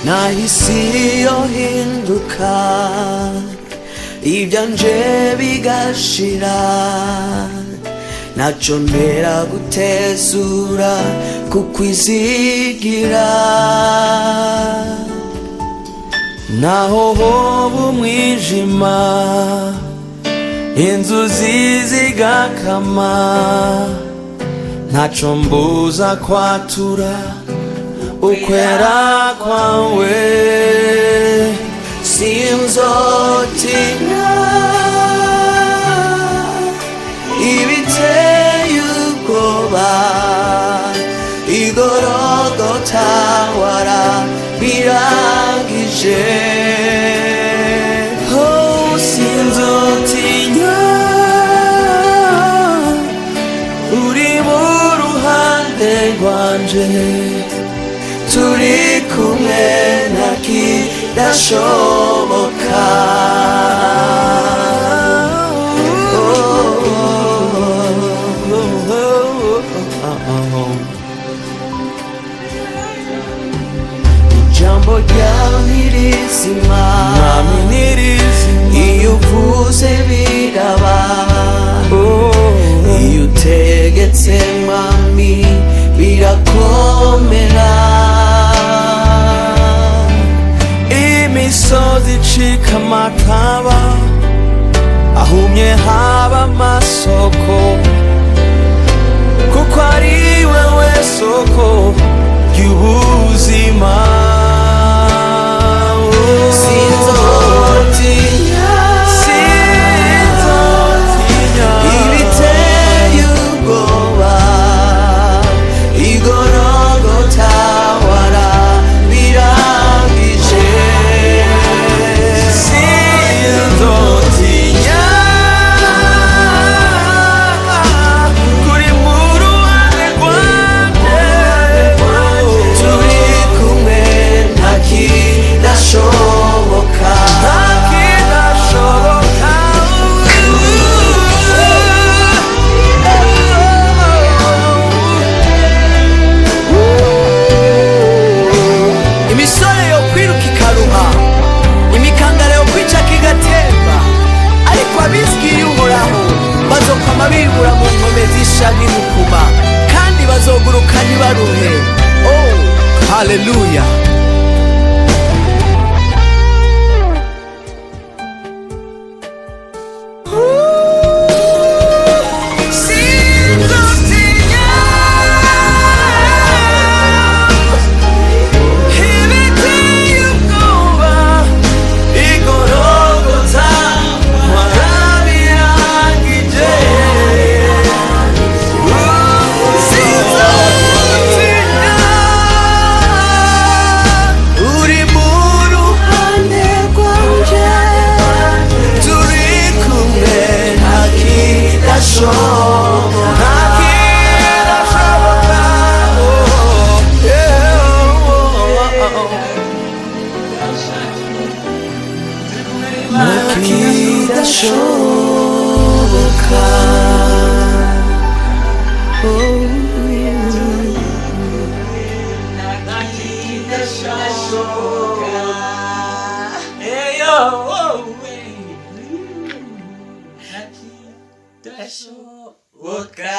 nahisi yohinduka ibyanje bigashira naco ntera gutezura kukwizigira naho hoba umwijima inzuzi zigakama ntaco mbuza kwatura ukwera kwawe sinzotinya ibiteye ubwoba igorogota warabirangije oh sinzotinya uri mu ruhande rwanje turi kumwe ntakidashoboka ijambo ryawe nirizima iyo uvuze biraba iyo utegetse mami birakomera imisozi icika amataba ahumye haba amasoko kuko ari wewe soko ry'ubuzima sinzotinya ibiteye ubwoba igorogota warabirangije sinzotinya kuri mu ruhande rwanje turi kumwe ntakidashoboka imisore yo kwiruka ikaruha imikangara yo kwica kigatemba ariko abizwiye uhoraho bazokwama bibura mu nkome zisha n'imukuma kandi bazoguruka ntibaruhe oh haleluya nakidashoboka nakidashoboka